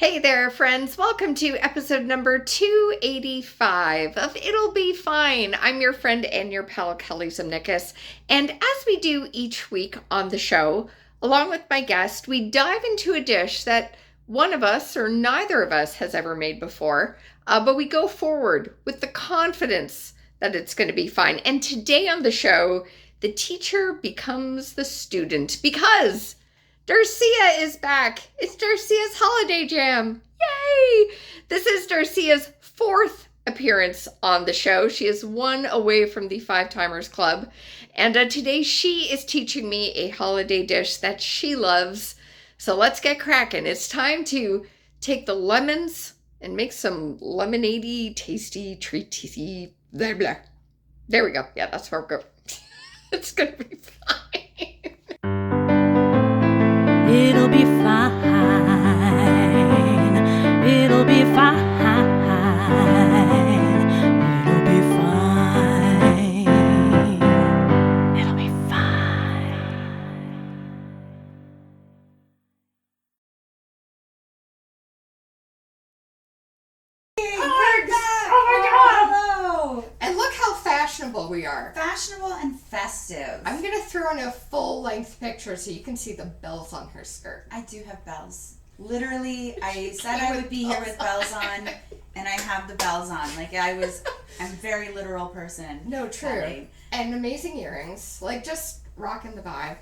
Hey there, friends. Welcome to episode number 285 of It'll Be Fine. I'm your friend and your pal, Kelly Zemnickis. And as we do each week on the show, along with my guest, we dive into a dish that one of us or neither of us has ever made before, but we go forward with the confidence that it's going to be fine. And today on the show, the teacher becomes the student because Darcia is back. It's Darcia's Holiday Jam. Yay! This is Darcia's fourth appearance on the show. She is one away from the Five Timers Club. And today she is teaching me a holiday dish that she loves. So let's get cracking. It's time to take the lemons and make some lemonade-y, tasty, treaty, blah, blah. There we go. Yeah, that's where we're going. It's going to be fine. It'll be fine. It'll be fine. It'll be fine. It'll be fine. Oh my God! Hello! And look how fashionable we are. Fashionable and festive. I'm going to throw in a full-length picture so you can see the bells on her skirt. I do have bells. Literally, I said I would be here with bells on, and I have the bells on. I'm a very literal person. No, true. Kelly. And amazing earrings. Just rocking the vibe.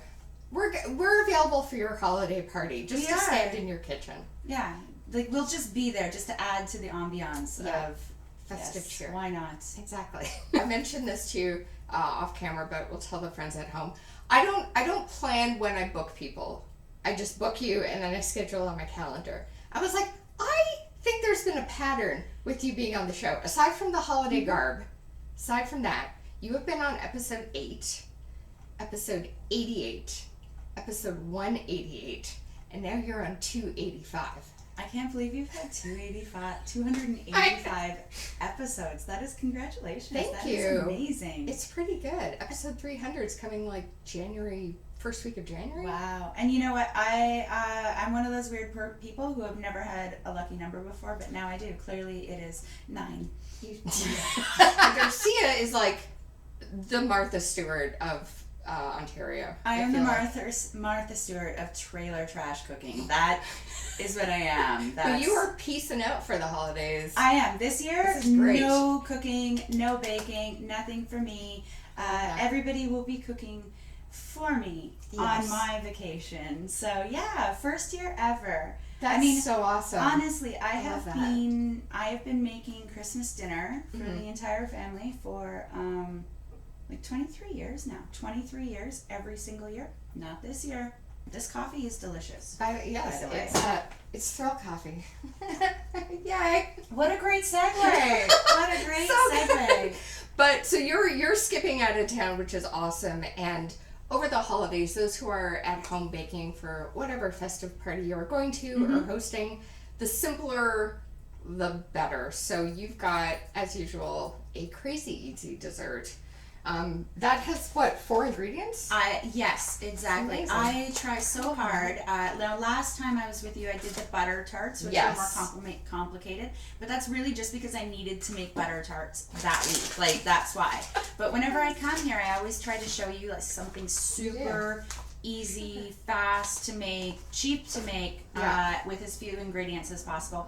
We're available for your holiday party. Just to stand in your kitchen. Yeah. We'll just be there just to add to the ambiance of festive cheer. Why not? Exactly. I mentioned this to you off camera, but we'll tell the friends at home. I don't plan when I book people. I just book you and then I schedule on my calendar. I was like, I think there's been a pattern with you being on the show. Aside from the holiday garb, aside from that, you have been on episode 8, episode 88, episode 188, and now you're on 285. I can't believe you've had 285 episodes. That is congratulations. Thank you. That is amazing. It's pretty good. Episode 300 is coming January, first week of January. Wow. And you know what? I'm one of those weird people who have never had a lucky number before, but now I do. Clearly it is 9. Darcia is the Martha Stewart of Ontario. I am the Martha Stewart of trailer trash cooking. That is what I am. But you are piecing out for the holidays. I am. This year, this is great. No cooking, no baking, nothing for me. Everybody will be cooking for me on my vacation. So yeah, first year ever. That's so awesome. Honestly, I have been making Christmas dinner for the entire family for 23 years now. 23 years every single year. Not this year. This coffee is delicious. Yes, it's Thrill Coffee. Yay! What a great segue! What a great segue! But so you're skipping out of town, which is awesome. And over the holidays, those who are at home baking for whatever festive party you're going to or hosting, the simpler, the better. So you've got, as usual, a crazy easy dessert. That has 4 ingredients? Yes, exactly. I try so hard. Now, last time I was with you, I did the butter tarts, which are more complicated. But that's really just because I needed to make butter tarts that week. That's why. But whenever I come here, I always try to show you something super easy, fast to make, cheap to make, with as few ingredients as possible.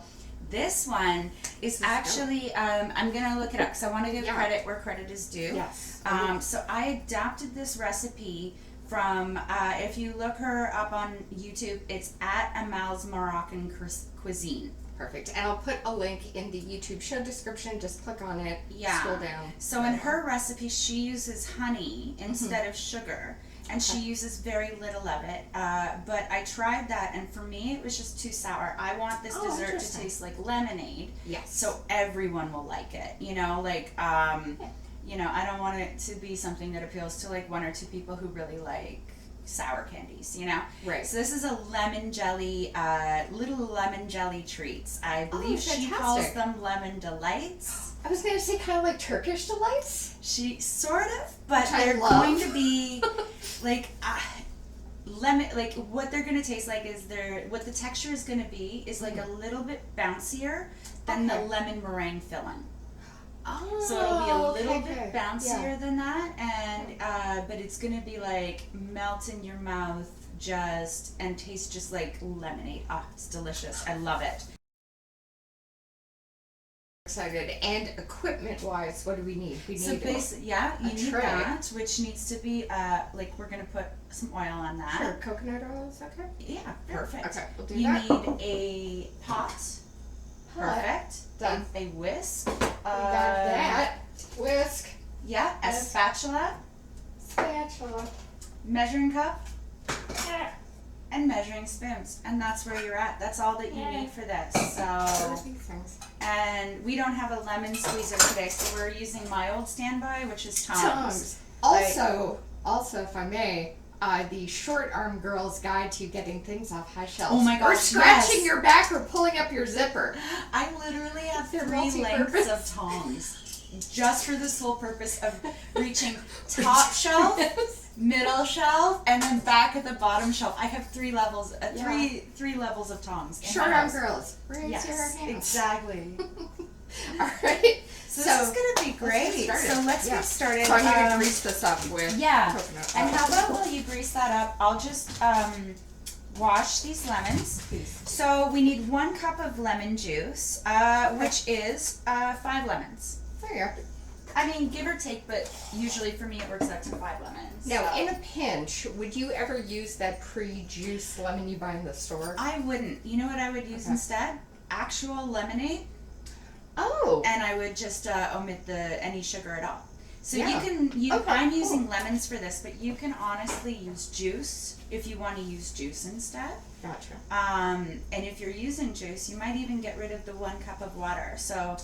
This one is actually, I'm going to look it up because I want to give credit where credit is due. Yes. So I adapted this recipe from, if you look her up on YouTube, it's at Amal's Moroccan Cuisine. Perfect. And I'll put a link in the YouTube show description. Just click on it, scroll down. So in her recipe, she uses honey instead of sugar. And she uses very little of it, but I tried that, and for me, it was just too sour. I want this dessert to taste like lemonade, so everyone will like it. I don't want it to be something that appeals to 1 or 2 people who really like sour candies. Right. So this is a lemon jelly, little lemon jelly treats. I believe she calls them lemon delights. I was going to say kind of like Turkish delights. She sort of, but they're going to be lemon, like what they're gonna taste like is what the texture is gonna be is like a little bit bouncier than the lemon meringue filling. Oh, So it'll be a little bit bouncier than that, and but it's gonna be like melt in your mouth and taste just like lemonade. Ah, it's delicious. I love it. Excited. And equipment wise, what do we need? We need You need tray. that, which needs to be like we're gonna put some oil on that. Sure, coconut oil is okay? Yeah, perfect. Okay, we'll do you that. need a pot. Perfect. Done. A whisk. We got that. Whisk. Yeah, a spatula, measuring cup, and measuring spoons. And that's where you're at. That's all that you need for this. So, and we don't have a lemon squeezer today, so we're using my old standby, which is Tom's. Also, if I may, the Short Arm Girl's Guide to Getting Things Off High Shelves. Oh my gosh, Or scratching your back or pulling up your zipper. I literally have They're 3 lengths of tongs just for the sole purpose of reaching top shelf, middle shelf, and then back at the bottom shelf. I have 3 levels, three levels of tongs. Short Arm Girls, raise your Yes, hands. exactly. All right. So this is gonna be great. Let's get started. So I'm gonna grease this up with coconut oil. And how about while you grease that up, I'll just wash these lemons. Please. So we need 1 cup of lemon juice, which is 5 lemons. There you go. I mean, give or take, but usually for me it works out to 5 lemons. Now, so. in a pinch, would you ever use that pre-juice lemon you buy in the store? I wouldn't. You know what I would use instead? Actual lemonade. Oh. And I would just omit any sugar at all. So Yeah. you can use, Okay, I'm cool. using lemons for this, but you can honestly use juice if you want to use juice instead. Gotcha. And if you're using juice, you might even get rid of the 1 cup of water. So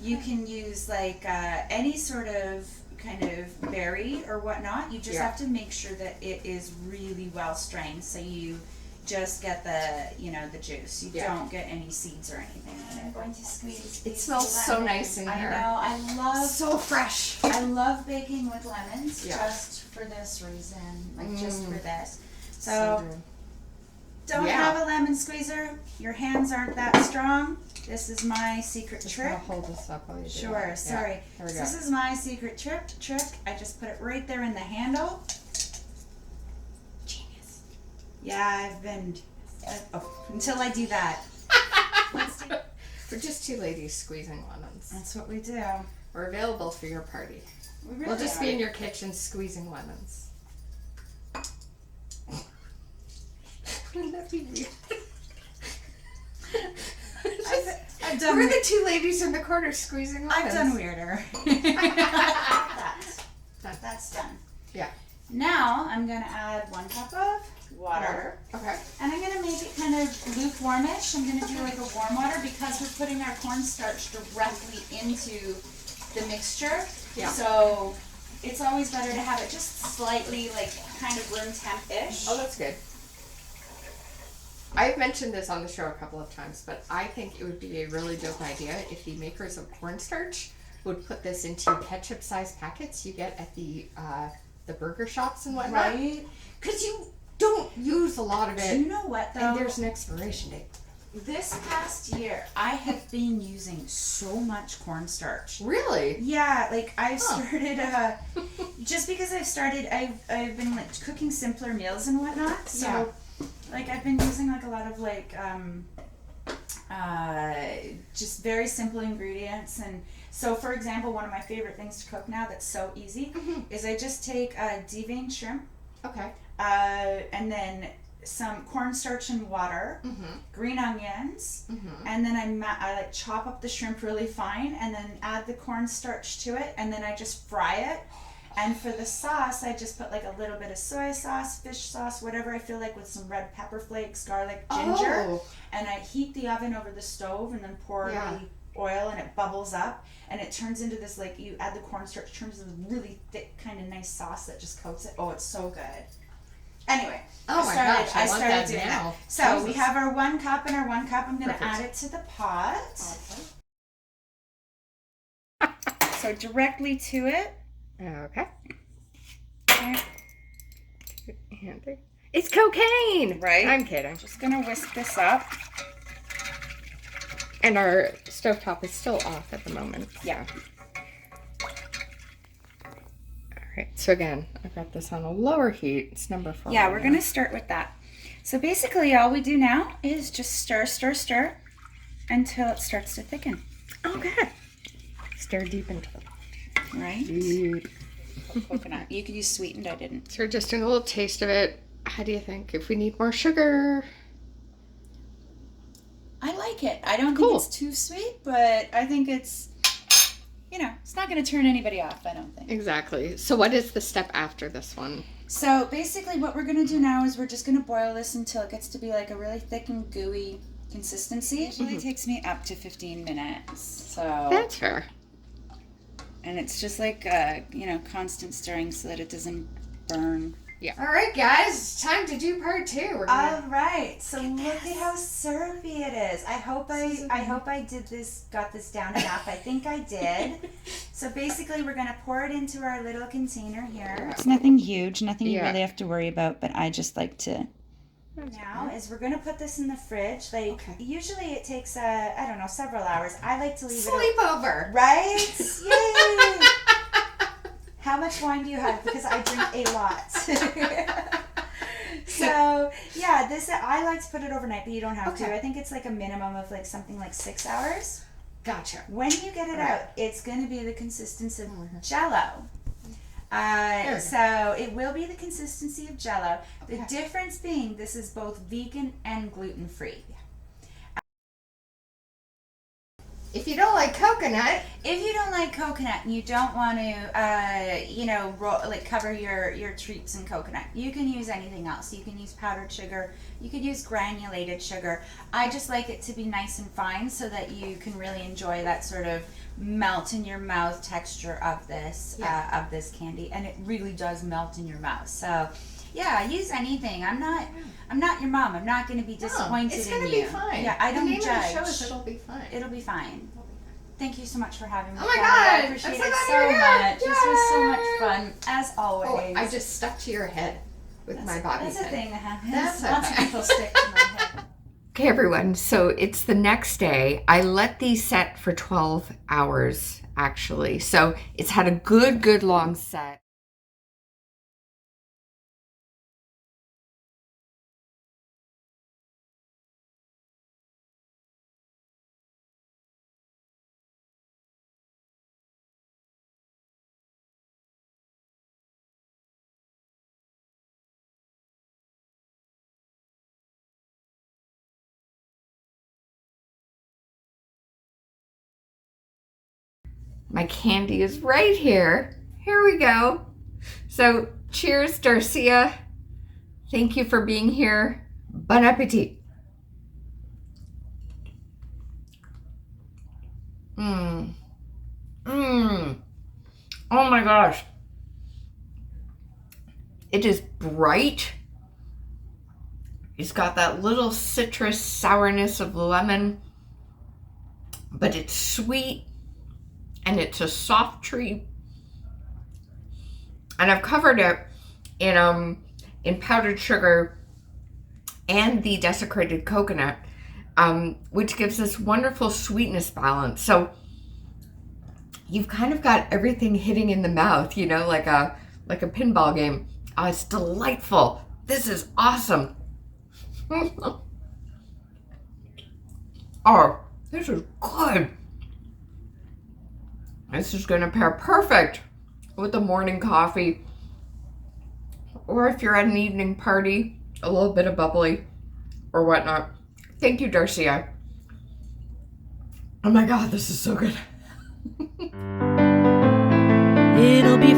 you can use like any sort of kind of berry or whatnot. You just have to make sure that it is really well strained, so you just get the juice. You don't get any seeds or anything in it. I'm going to squeeze. It smells so nice in here. I know. I love So fresh. I love baking with lemons just for this reason. Like just for this. So don't have a lemon squeezer. Your hands aren't that strong. This is my secret trick. I'll hold this up while you do Sure, that. sorry. Yeah, there we go. This is my secret trick. I just put it right there in the handle. Genius. Yeah, I've been until I do that. We're just 2 ladies squeezing lemons. That's what we do. We're available for your party. We'll just be in your kitchen squeezing lemons. Wouldn't that be weird? I've done. We're the 2 ladies in the corner squeezing lemons. I've done weirder. That's done. Yeah. Now I'm gonna add 1 cup of water. Okay. And I'm gonna make it kind of lukewarmish. I'm gonna do like a warm water because we're putting our cornstarch directly into the mixture. Yeah. So it's always better to have it just slightly like kind of room temp-ish. Oh, that's good. I've mentioned this on the show a couple of times, but I think it would be a really dope idea if the makers of cornstarch would put this into ketchup-sized packets you get at the burger shops and whatnot. Right? Because you don't use a lot of it. Do you know what though? And there's an expiration date. This past year, I have been using so much cornstarch. Really? Yeah, like I've started, just because I've been like cooking simpler meals and whatnot. So, like I've been using like a lot of like, just very simple ingredients. And so, for example, one of my favorite things to cook now that's so easy is I just take deveined shrimp. Okay. And then some cornstarch and water, green onions, and then I like chop up the shrimp really fine, and then add the cornstarch to it, and then I just fry it. And for the sauce, I just put like a little bit of soy sauce, fish sauce, whatever I feel like, with some red pepper flakes, garlic, ginger, and I heat the oven over the stove, and then pour the oil, and it bubbles up, and it turns into this, like, you add the cornstarch, turns into this really thick kind of nice sauce that just coats it. Oh, it's so good. Anyway, I started doing that. So we have our 1 cup and our 1 cup. I'm going to add it to the pot. So directly to it. Okay. Okay. handy. It's cocaine! Right? I'm kidding. Just gonna whisk this up. And our stovetop is still off at the moment. Yeah. Alright, so again, I've got this on a lower heat. It's number 4. Yeah, we're gonna start with that. So basically all we do now is just stir, stir, stir until it starts to thicken. Okay. Stir deep into it. Right? Coconut. You could use sweetened, I didn't. So we're just doing a little taste of it. How do you think? If we need more sugar? I like it. I don't Cool. think it's too sweet, but I think it's, it's not going to turn anybody off, I don't think. Exactly. So what is the step after this one? So basically what we're going to do now is we're just going to boil this until it gets to be like a really thick and gooey consistency. It really takes me up to 15 minutes. So That's fair. and it's just like constant stirring so that it doesn't burn. Yeah. All right, guys. It's time to do part 2. We're gonna... All right. So look at how syrupy it is. I hope I got this down enough. I think I did. So basically we're going to pour it into our little container here. It's nothing huge, nothing you really have to worry about, but I just like to. Now is we're going to put this in the fridge. Usually it takes several hours. I like to leave Sleepover. Right? Yay! How much wine do you have? Because I drink a lot. So, yeah, I like to put it overnight, but you don't have to. I think it's like a minimum of like something like 6 hours. Gotcha. When you get it out, it's going to be the consistency of Jell-O. So it will be the consistency of Jell-O. The difference being this is both vegan and gluten-free. If you don't like coconut, and you don't want to, cover your treats in coconut, you can use anything else. You can use powdered sugar. You could use granulated sugar. I just like it to be nice and fine so that you can really enjoy that sort of melt in your mouth texture of this candy, and it really does melt in your mouth. So. Yeah, use anything. I'm not your mom. I'm not going to be disappointed in you. It's going to be fine. Yeah, I don't judge. The name of the show is It'll be fine. Thank you so much for having me. Oh my God, God. I appreciate I'm it so so glad much. This was so much fun, as always. Oh, I just stuck to your head with my bobby pin. That's a thing that happens. That's Lots okay. of people stick to my head. Okay, everyone. So it's the next day. I let these set for 12 hours, actually. So it's had a good long set. My candy is right here. Here we go. So cheers, Darcia. Thank you for being here. Bon appetit. Oh my gosh. It is bright. It's got that little citrus sourness of lemon, but it's sweet and it's a soft treat. And I've covered it in powdered sugar and the desiccated coconut, which gives this wonderful sweetness balance. So you've kind of got everything hitting in the mouth, like a pinball game. Oh, it's delightful. This is awesome. Oh, this is good. This is going to pair perfect with a morning coffee. Or if you're at an evening party, a little bit of bubbly or whatnot. Thank you, Darcia. Oh my God, this is so good. It'll be